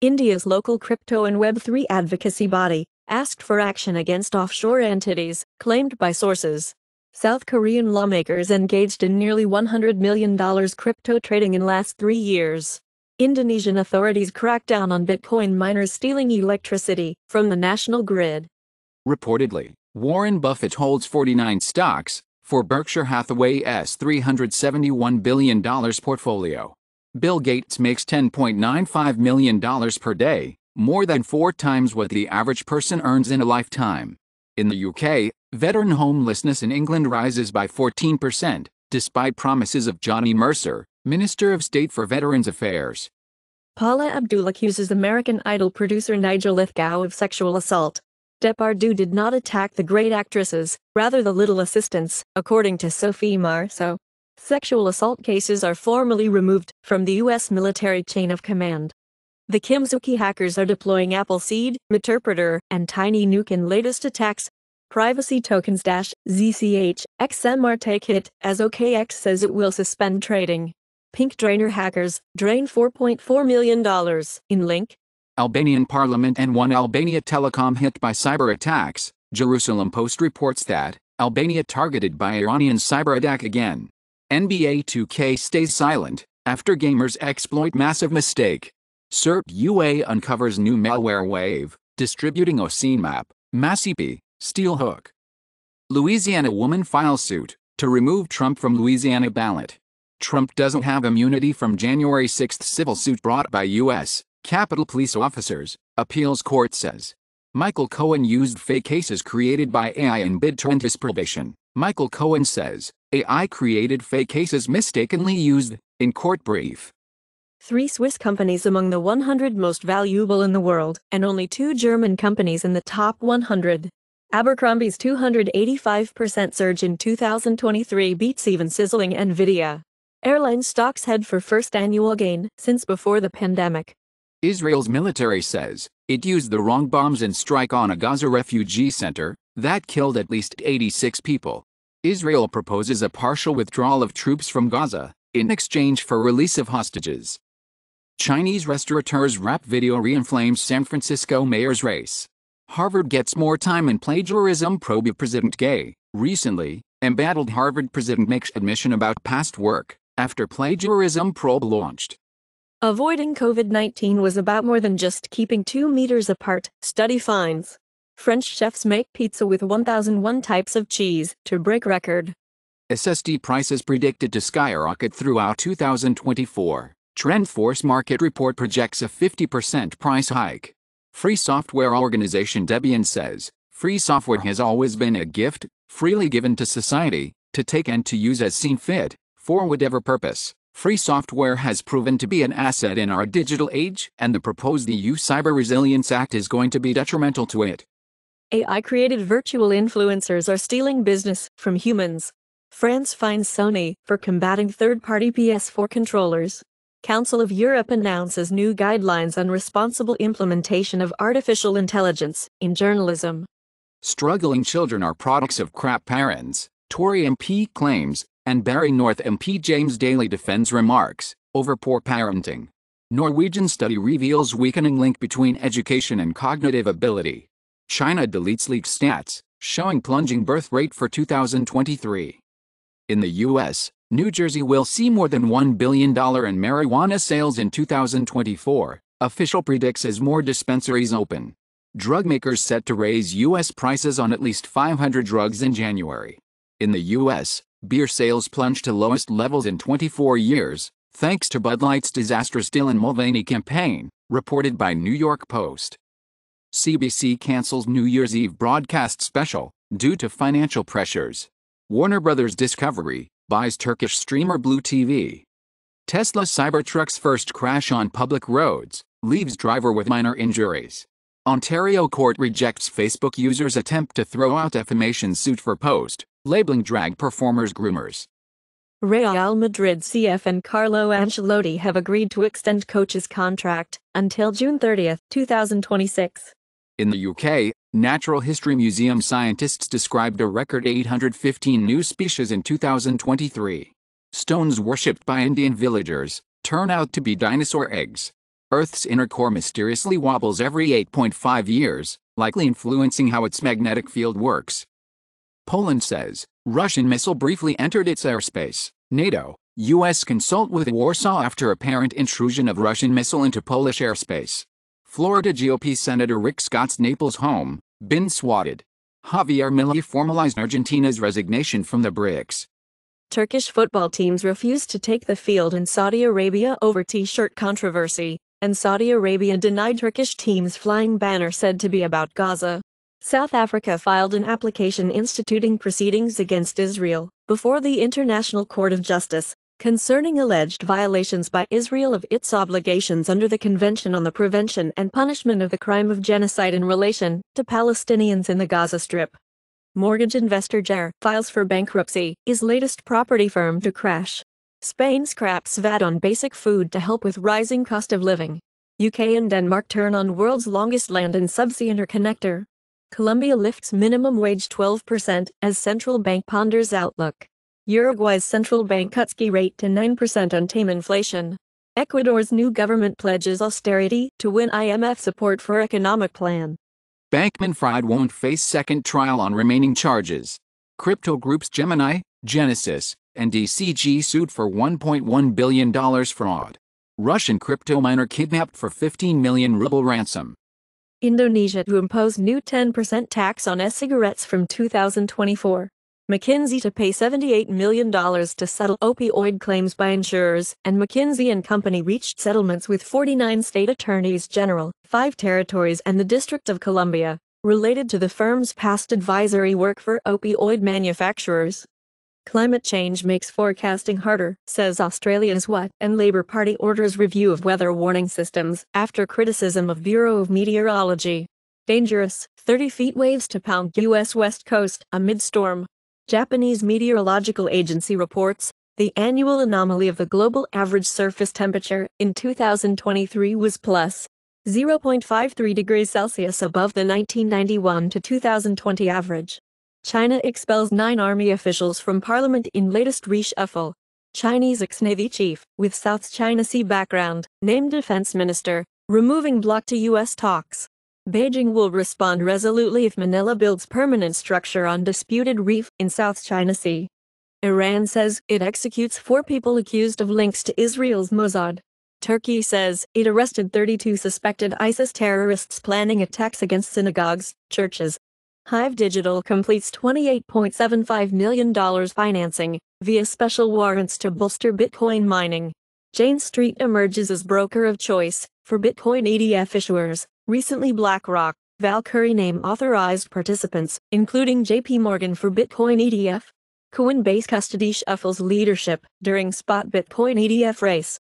India's local crypto and Web3 advocacy body asked for action against offshore entities, claimed by sources. South Korean lawmakers engaged in nearly $100 million crypto trading in last 3 years. Indonesian authorities cracked down on Bitcoin miners stealing electricity from the national grid. Reportedly, Warren Buffett holds 49 stocks for Berkshire Hathaway's $371 billion portfolio. Bill Gates makes $10.95 million per day, more than 4 times what the average person earns in a lifetime. In the UK, veteran homelessness in England rises by 14%, despite promises of Johnny Mercer, Minister of State for Veterans Affairs. Paula Abdul accuses American Idol producer Nigel Lithgow of sexual assault. Depardieu did not attack the great actresses, rather the little assistants, according to Sophie Marceau. Sexual assault cases are formally removed from the U.S. military chain of command. The Kimzuki hackers are deploying Appleseed, Meterpreter, and Tiny Nuke in latest attacks. Privacy tokens -ZCH XMR take hit as OKX says it will suspend trading. Pink Drainer hackers drain $4.4 million in link. Albanian parliament and one Albania telecom hit by cyber attacks. Jerusalem Post reports that Albania targeted by Iranian cyber attack again. NBA 2K stays silent after gamers exploit massive mistake. SERP UA uncovers new malware wave, distributing OSINMAP, Massipi, Steelhook. Louisiana woman files suit to remove Trump from Louisiana ballot. Trump doesn't have immunity from January 6 civil suit brought by U.S. Capitol Police officers, appeals court says. Michael Cohen used fake cases created by AI in bid to end his probation. Michael Cohen says AI created fake cases mistakenly used in court brief. 3 Swiss companies among the 100 most valuable in the world, and only 2 German companies in the top 100. Abercrombie's 285% surge in 2023 beats even sizzling Nvidia. Airline stocks head for first annual gain since before the pandemic. Israel's military says it used the wrong bombs in strike on a Gaza refugee center that killed at least 86 people. Israel proposes a partial withdrawal of troops from Gaza in exchange for release of hostages. Chinese restaurateurs' rap video re-inflames San Francisco mayor's race. Harvard gets more time in plagiarism probe President Gay. Recently, embattled Harvard president makes admission about past work after plagiarism probe launched. Avoiding COVID-19 was about more than just keeping 2 meters apart, study finds. French chefs make pizza with 1,001 types of cheese to break record. SSD prices predicted to skyrocket throughout 2024. TrendForce market report projects a 50% price hike. Free software organization Debian says, free software has always been a gift, freely given to society, to take and to use as seen fit, for whatever purpose. Free software has proven to be an asset in our digital age, and the proposed EU Cyber Resilience Act is going to be detrimental to it. AI-created virtual influencers are stealing business from humans. France fines Sony for combating third-party PS4 controllers. Council of Europe announces new guidelines on responsible implementation of artificial intelligence in journalism. Struggling children are products of crap parents, Tory MP claims, and Barry North MP James Daly defends remarks over poor parenting. Norwegian study reveals weakening link between education and cognitive ability. China deletes leaked stats, showing plunging birth rate for 2023. In the U.S., New Jersey will see more than $1 billion in marijuana sales in 2024, official predicts as more dispensaries open. Drug makers set to raise U.S. prices on at least 500 drugs in January. In the U.S., beer sales plunged to lowest levels in 24 years, thanks to Bud Light's disastrous Dylan Mulvaney campaign, reported by New York Post. CBC cancels New Year's Eve broadcast special due to financial pressures. Warner Bros. Discovery buys Turkish streamer Blue TV. Tesla Cybertruck's first crash on public roads leaves driver with minor injuries. Ontario court rejects Facebook user's attempt to throw out defamation suit for post, labeling drag performers groomers. Real Madrid CF and Carlo Ancelotti have agreed to extend coach's contract until June 30, 2026. In the UK, Natural History Museum scientists described a record 815 new species in 2023. Stones worshipped by Indian villagers turn out to be dinosaur eggs. Earth's inner core mysteriously wobbles every 8.5 years, likely influencing how its magnetic field works. Poland says, Russian missile briefly entered its airspace. NATO, U.S. consult with Warsaw after apparent intrusion of Russian missile into Polish airspace. Florida GOP Senator Rick Scott's Naples home, been swatted. Javier Milei formalized Argentina's resignation from the BRICS. Turkish football teams refused to take the field in Saudi Arabia over T-shirt controversy, and Saudi Arabia denied Turkish team's flying banner said to be about Gaza. South Africa filed an application instituting proceedings against Israel before the International Court of Justice concerning alleged violations by Israel of its obligations under the Convention on the Prevention and Punishment of the Crime of Genocide in relation to Palestinians in the Gaza Strip. Mortgage investor Jair files for bankruptcy, his latest property firm to crash. Spain scraps VAT on basic food to help with rising cost of living. UK and Denmark turn on world's longest land and subsea interconnector. Colombia lifts minimum wage 12% as central bank ponders outlook. Uruguay's central bank cuts key rate to 9% on tame inflation. Ecuador's new government pledges austerity to win IMF support for economic plan. Bankman-Fried won't face second trial on remaining charges. Crypto groups Gemini, Genesis, and DCG sued for $1.1 billion fraud. Russian crypto miner kidnapped for 15 million ruble ransom. Indonesia to impose new 10% tax on e-cigarettes from 2024. McKinsey to pay $78 million to settle opioid claims by insurers, and McKinsey & Company reached settlements with 49 state attorneys general, 5 territories and the District of Columbia, related to the firm's past advisory work for opioid manufacturers. Climate change makes forecasting harder, says Australia's What and Labour Party orders review of weather warning systems after criticism of Bureau of Meteorology. Dangerous, 30 feet waves to pound U.S. West Coast amid storm. Japanese Meteorological Agency reports, the annual anomaly of the global average surface temperature in 2023 was plus 0.53 degrees Celsius above the 1991 to 2020 average. China expels 9 army officials from parliament in latest reshuffle. Chinese ex-Navy chief, with South China Sea background, named defense minister, removing block to U.S. talks. Beijing will respond resolutely if Manila builds permanent structure on disputed reef in South China Sea. Iran says it executes 4 people accused of links to Israel's Mossad. Turkey says it arrested 32 suspected ISIS terrorists planning attacks against synagogues, churches. Hive Digital completes $28.75 million financing via special warrants to bolster Bitcoin mining. Jane Street emerges as broker of choice for Bitcoin ETF issuers. Recently BlackRock, Valkyrie name authorized participants, including JP Morgan for Bitcoin ETF. Coinbase custody shuffles leadership during spot Bitcoin ETF race.